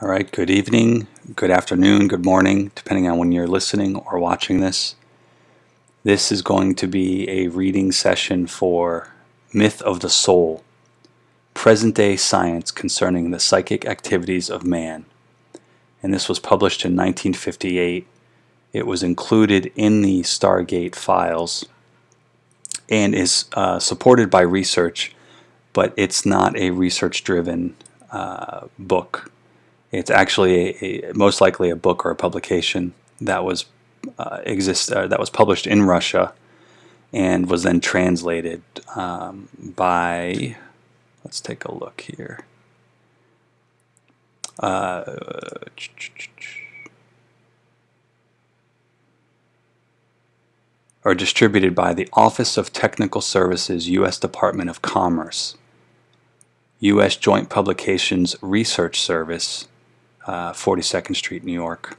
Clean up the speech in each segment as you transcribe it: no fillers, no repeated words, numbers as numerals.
All right, good evening, good afternoon, good morning, depending on when you're listening or watching this. This is going to be a reading session for Myth of the Soul, Present-Day Science Concerning the Psychic Activities of Man. And this was published in 1958. It was included in the Stargate files and is supported by research, but it's not a research-driven book. It's actually most likely a book or a publication that was that was published in Russia and was then translated by. Let's take a look here. Or distributed by the Office of Technical Services, U.S. Department of Commerce, U.S. Joint Publications Research Service, 42nd Street, New York.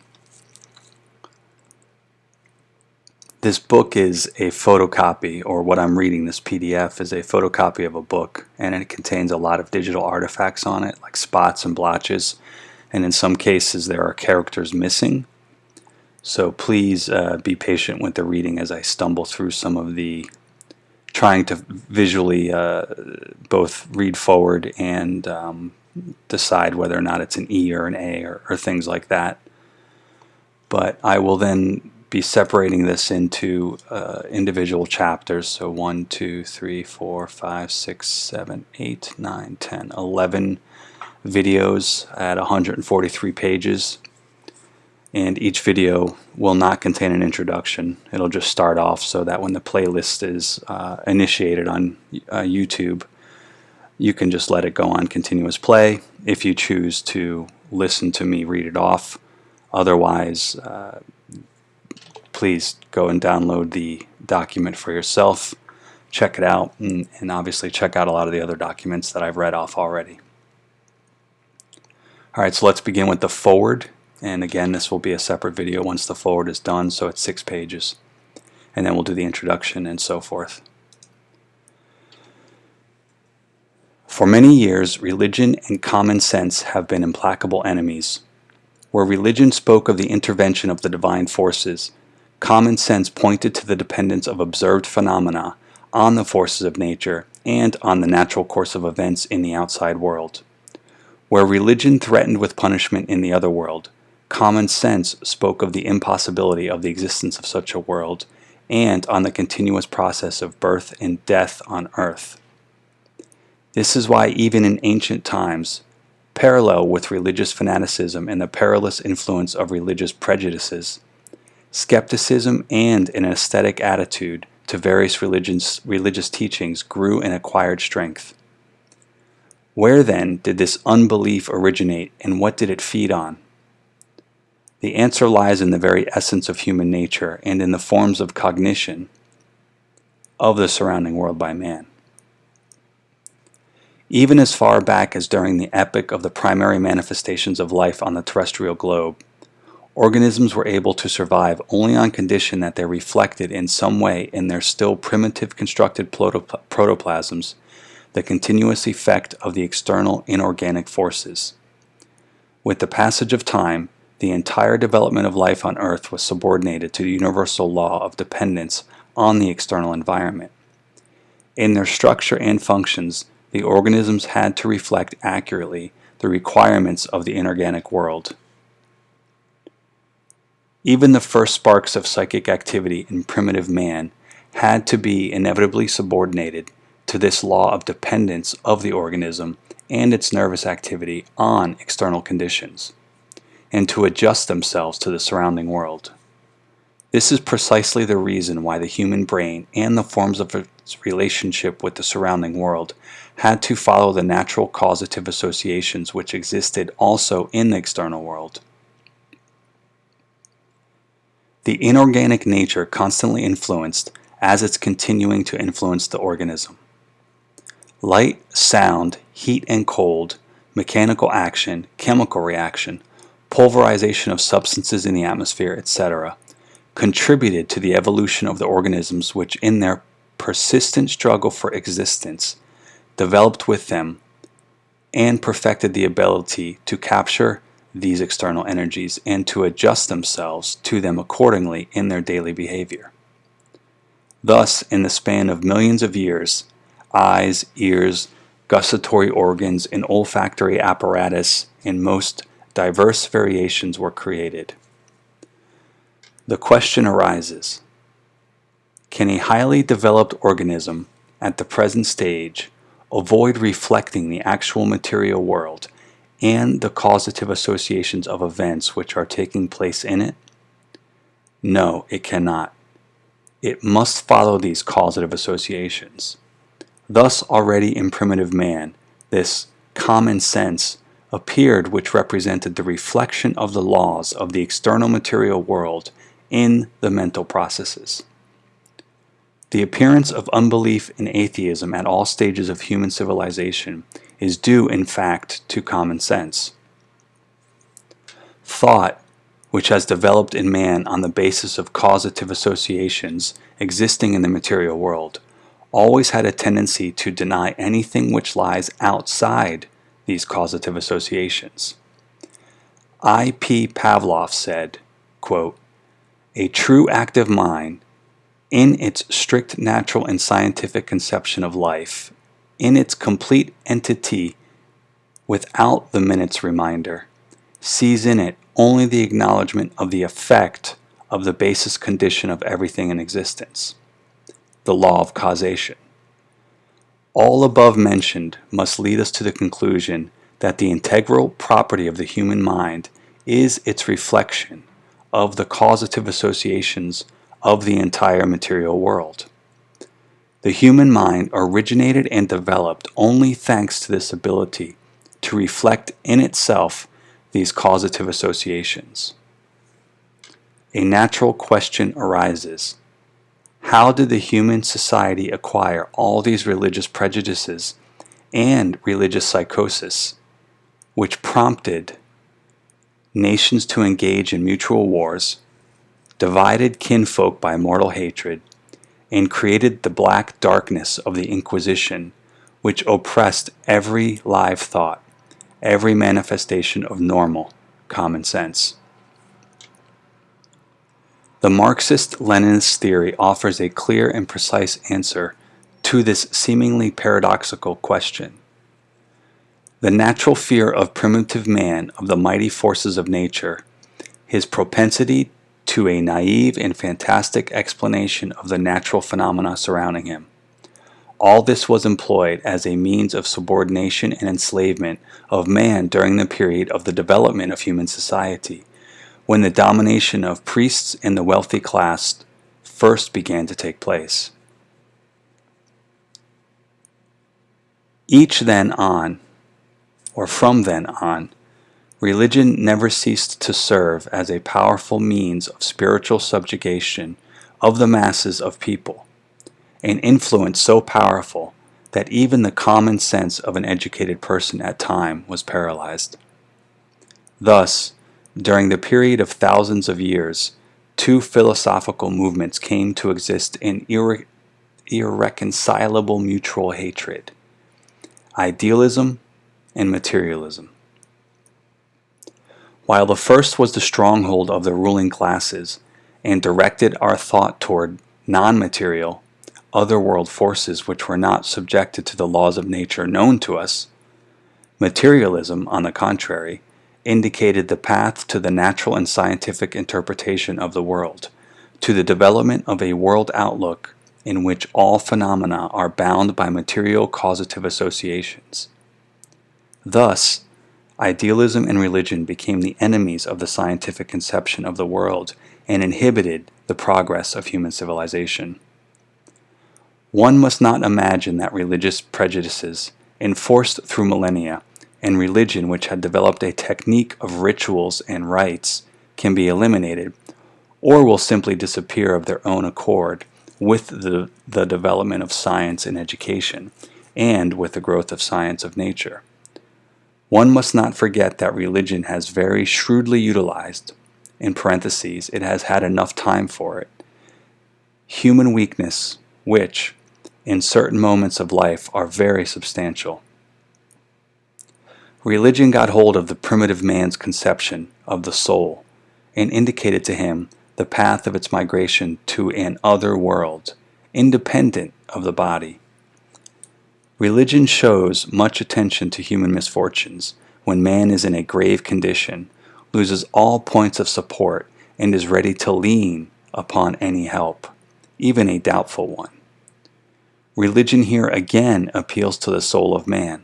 This book is a photocopy, or what I'm reading, this PDF, is a photocopy of a book, and it contains a lot of digital artifacts on it, like spots and blotches, and in some cases there are characters missing. So please be patient with the reading as I stumble through some of the, trying to visually both read forward and decide whether or not it's an E or an A or things like that. But I will then be separating this into individual chapters. So 1, 2, 3, 4, 5, 6, 7, 8, 9, 10, 11 videos at 143 pages. And each video will not contain an introduction. It'll just start off so that when the playlist is initiated on YouTube, you can just let it go on continuous play if you choose to listen to me read it off. Otherwise, please go and download the document for yourself, check it out, and obviously check out a lot of the other documents that I've read off already. Alright, so let's begin with the foreword. And again, this will be a separate video once the foreword is done, so it's 6 pages. And then we'll do the introduction and so forth. For many years, religion and common sense have been implacable enemies. Where religion spoke of the intervention of the divine forces, common sense pointed to the dependence of observed phenomena on the forces of nature and on the natural course of events in the outside world. Where religion threatened with punishment in the other world, common sense spoke of the impossibility of the existence of such a world and on the continuous process of birth and death on earth. This is why even in ancient times, parallel with religious fanaticism and the perilous influence of religious prejudices, skepticism and an aesthetic attitude to various religious teachings grew and acquired strength. Where then did this unbelief originate, and what did it feed on? The answer lies in the very essence of human nature and in the forms of cognition of the surrounding world by man. Even as far back as during the epoch of the primary manifestations of life on the terrestrial globe, organisms were able to survive only on condition that they reflected in some way in their still primitive constructed protoplasms the continuous effect of the external inorganic forces. With the passage of time, the entire development of life on Earth was subordinated to the universal law of dependence on the external environment. In their structure and functions, the organisms had to reflect accurately the requirements of the inorganic world. Even the first sparks of psychic activity in primitive man had to be inevitably subordinated to this law of dependence of the organism and its nervous activity on external conditions, and to adjust themselves to the surrounding world. This is precisely the reason why the human brain and the forms of its relationship with the surrounding world had to follow the natural causative associations which existed also in the external world. The inorganic nature constantly influenced as it's continuing to influence the organism. Light, sound, heat and cold, mechanical action, chemical reaction, pulverization of substances in the atmosphere, etc., contributed to the evolution of the organisms which in their persistent struggle for existence developed with them and perfected the ability to capture, these external energies and to adjust themselves to them accordingly in their daily behavior. Thus, in the span of millions of years, eyes, ears, gustatory organs, and olfactory apparatus in most diverse variations were created. The question arises, can a highly developed organism at the present stage avoid reflecting the actual material world and the causative associations of events which are taking place in it? No, it cannot. It must follow these causative associations. Thus already in primitive man, this common sense appeared which represented the reflection of the laws of the external material world in the mental processes. The appearance of unbelief and atheism at all stages of human civilization is due in fact to common sense. Thought, which has developed in man on the basis of causative associations existing in the material world, always had a tendency to deny anything which lies outside these causative associations. I. P. Pavlov said, quote, "A true active mind, in its strict natural and scientific conception of life, in its complete entity without the minute's reminder, sees in it only the acknowledgement of the effect of the basis condition of everything in existence, the law of causation. All above mentioned must lead us to the conclusion that the integral property of the human mind is its reflection of the causative associations of the entire material world. The human mind originated and developed only thanks to this ability to reflect in itself these causative associations. A natural question arises. How did the human society acquire all these religious prejudices and religious psychosis, which prompted nations to engage in mutual wars, divided kinfolk by mortal hatred, and created the black darkness of the Inquisition, which oppressed every live thought, every manifestation of normal common sense? The Marxist-Leninist theory offers a clear and precise answer to this seemingly paradoxical question. The natural fear of primitive man of the mighty forces of nature, his propensity to a naive and fantastic explanation of the natural phenomena surrounding him. All this was employed as a means of subordination and enslavement of man during the period of the development of human society, when the domination of priests and the wealthy class first began to take place. From then on, religion never ceased to serve as a powerful means of spiritual subjugation of the masses of people, an influence so powerful that even the common sense of an educated person at time was paralyzed. Thus, during the period of thousands of years, two philosophical movements came to exist in irreconcilable mutual hatred: idealism and materialism. While the first was the stronghold of the ruling classes and directed our thought toward non-material, otherworld forces which were not subjected to the laws of nature known to us, materialism, on the contrary, indicated the path to the natural and scientific interpretation of the world, to the development of a world outlook in which all phenomena are bound by material causative associations. Thus, idealism and religion became the enemies of the scientific conception of the world and inhibited the progress of human civilization. One must not imagine that religious prejudices, enforced through millennia, and religion which had developed a technique of rituals and rites can be eliminated, or will simply disappear of their own accord with the development of science and education, and with the growth of science of nature. One must not forget that religion has very shrewdly utilized, in parentheses, it has had enough time for it, human weakness, which, in certain moments of life, are very substantial. Religion got hold of the primitive man's conception of the soul and indicated to him the path of its migration to an other world, independent of the body. Religion shows much attention to human misfortunes when man is in a grave condition, loses all points of support, and is ready to lean upon any help, even a doubtful one. Religion here again appeals to the soul of man,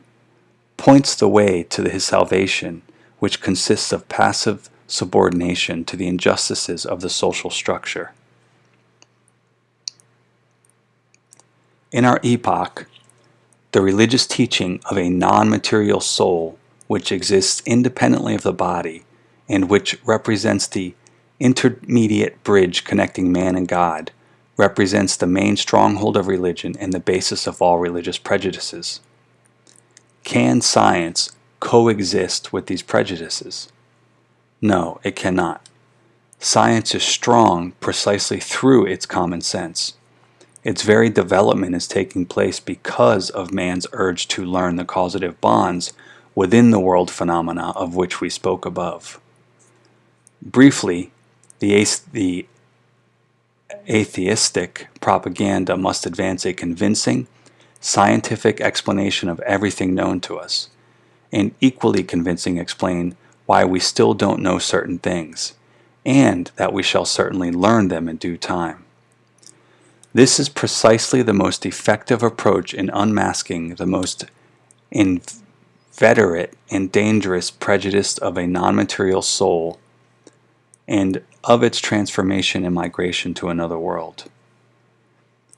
points the way to his salvation, which consists of passive subordination to the injustices of the social structure. In our epoch, the religious teaching of a non-material soul which exists independently of the body and which represents the intermediate bridge connecting man and God represents the main stronghold of religion and the basis of all religious prejudices. Can science coexist with these prejudices? No, it cannot. Science is strong precisely through its common sense. Its very development is taking place because of man's urge to learn the causative bonds within the world phenomena of which we spoke above. Briefly, the atheistic propaganda must advance a convincing, scientific explanation of everything known to us, and equally convincing explain why we still don't know certain things, and that we shall certainly learn them in due time. This is precisely the most effective approach in unmasking the most inveterate and dangerous prejudice of a non-material soul and of its transformation and migration to another world.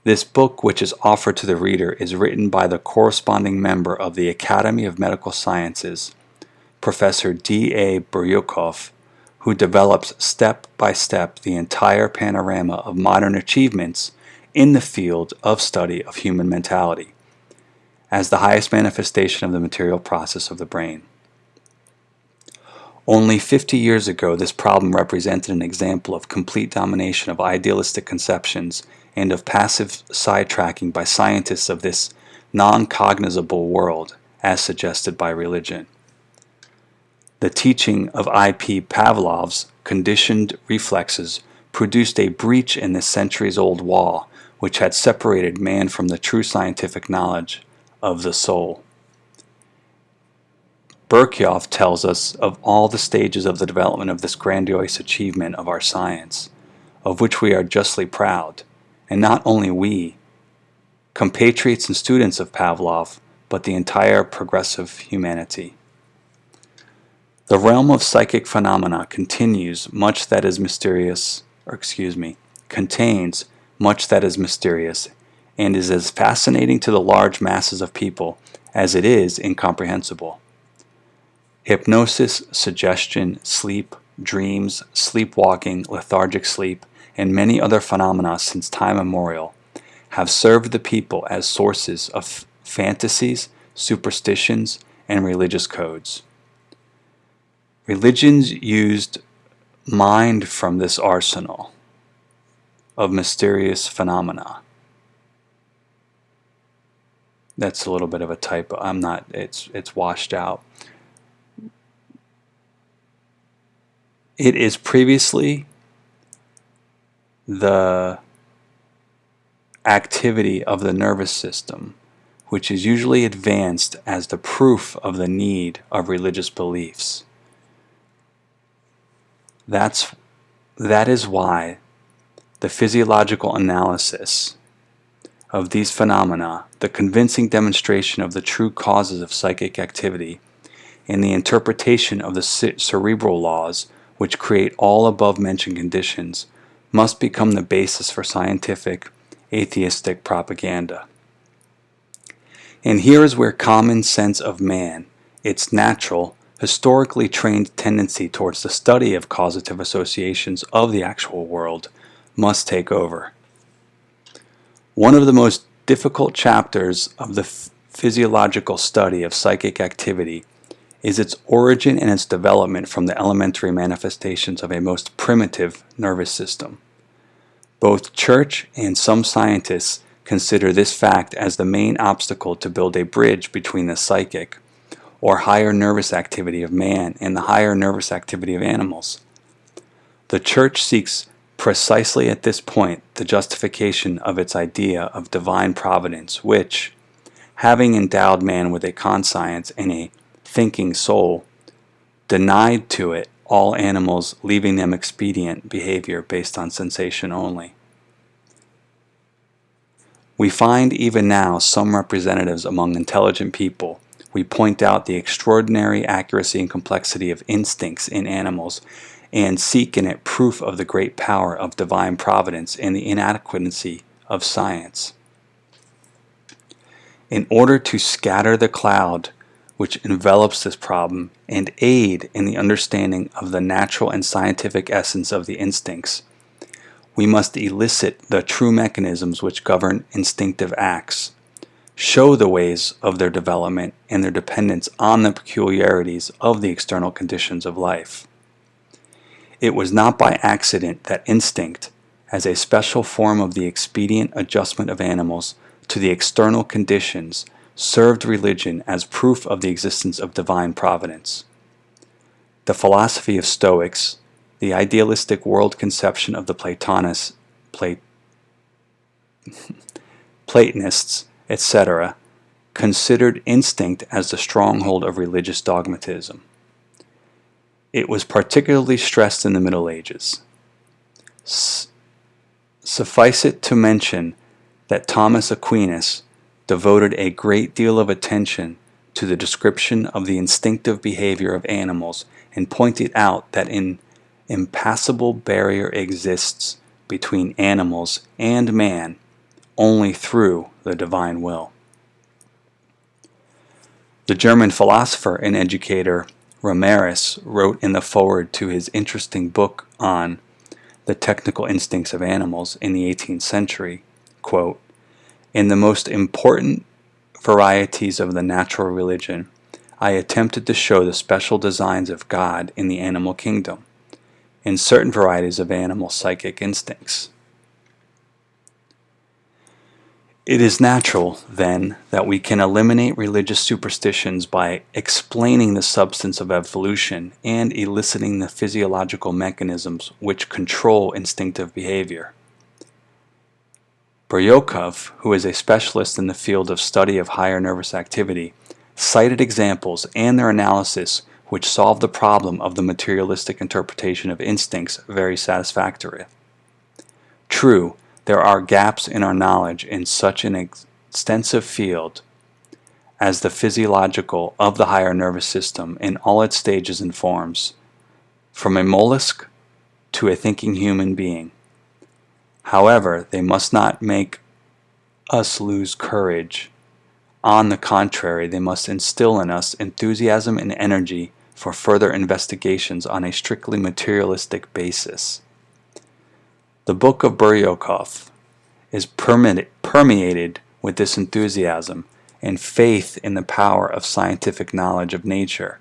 This book, which is offered to the reader, is written by the corresponding member of the Academy of Medical Sciences, Professor D.A. Buryukov, who develops step by step the entire panorama of modern achievements in the field of study of human mentality, as the highest manifestation of the material process of the brain. Only 50 years ago, this problem represented an example of complete domination of idealistic conceptions and of passive sidetracking by scientists of this non-cognizable world, as suggested by religion. The teaching of I.P. Pavlov's conditioned reflexes produced a breach in this centuries-old wall which had separated man from the true scientific knowledge of the soul. Buryukov tells us of all the stages of the development of this grandiose achievement of our science, of which we are justly proud, and not only we, compatriots and students of Pavlov, but the entire progressive humanity. The realm of psychic phenomena contains much that is mysterious, and is as fascinating to the large masses of people as it is incomprehensible. Hypnosis, suggestion, sleep, dreams, sleepwalking, lethargic sleep, and many other phenomena since time immemorial have served the people as sources of fantasies, superstitions, and religious codes. Religions used mind from this arsenal of mysterious phenomena. That's a little bit of a typo. It's washed out. It is previously the activity of the nervous system, which is usually advanced as the proof of the need of religious beliefs. That is why the physiological analysis of these phenomena, the convincing demonstration of the true causes of psychic activity, and the interpretation of the cerebral laws which create all above-mentioned conditions must become the basis for scientific, atheistic propaganda. And here is where common sense of man, its natural, historically trained tendency towards the study of causative associations of the actual world, must take over. One of the most difficult chapters of the physiological study of psychic activity is its origin and its development from the elementary manifestations of a most primitive nervous system. Both church and some scientists consider this fact as the main obstacle to build a bridge between the psychic, or higher nervous activity of man and the higher nervous activity of animals. The Church seeks precisely at this point the justification of its idea of divine providence, which, having endowed man with a conscience and a thinking soul, denied to it all animals, leaving them expedient behavior based on sensation only. We find even now some representatives among intelligent people. We point out the extraordinary accuracy and complexity of instincts in animals and seek in it proof of the great power of divine providence and the inadequacy of science. In order to scatter the cloud which envelops this problem and aid in the understanding of the natural and scientific essence of the instincts, we must elicit the true mechanisms which govern instinctive acts, show the ways of their development and their dependence on the peculiarities of the external conditions of life. It was not by accident that instinct, as a special form of the expedient adjustment of animals to the external conditions, served religion as proof of the existence of divine providence. The philosophy of Stoics, the idealistic world conception of the Platonists, etc., considered instinct as the stronghold of religious dogmatism. It was particularly stressed in the Middle Ages. Suffice it to mention that Thomas Aquinas devoted a great deal of attention to the description of the instinctive behavior of animals and pointed out that an impassable barrier exists between animals and man only through the divine will. The German philosopher and educator Ramirez wrote in the foreword to his interesting book on the technical instincts of animals in the 18th century, quote, "In the most important varieties of the natural religion, I attempted to show the special designs of God in the animal kingdom, in certain varieties of animal psychic instincts." It is natural, then, that we can eliminate religious superstitions by explaining the substance of evolution and eliciting the physiological mechanisms which control instinctive behavior. Bryukov, who is a specialist in the field of study of higher nervous activity, cited examples and their analysis which solve the problem of the materialistic interpretation of instincts very satisfactorily. True, there are gaps in our knowledge in such an extensive field as the physiological of the higher nervous system in all its stages and forms, from a mollusk to a thinking human being. However, they must not make us lose courage. On the contrary, they must instill in us enthusiasm and energy for further investigations on a strictly materialistic basis. The book of Bryukov is permeated with this enthusiasm and faith in the power of scientific knowledge of nature,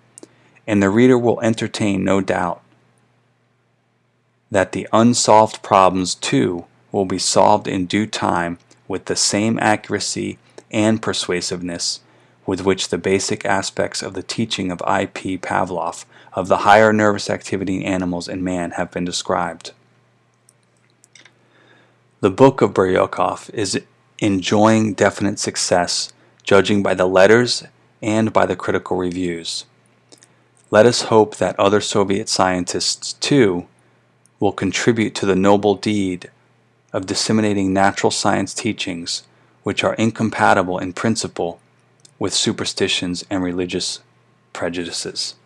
and the reader will entertain no doubt that the unsolved problems too will be solved in due time with the same accuracy and persuasiveness with which the basic aspects of the teaching of I.P. Pavlov of the higher nervous activity in animals and man have been described. The book of Bryukov is enjoying definite success, judging by the letters and by the critical reviews. Let us hope that other Soviet scientists, too, will contribute to the noble deed of disseminating natural science teachings which are incompatible in principle with superstitions and religious prejudices.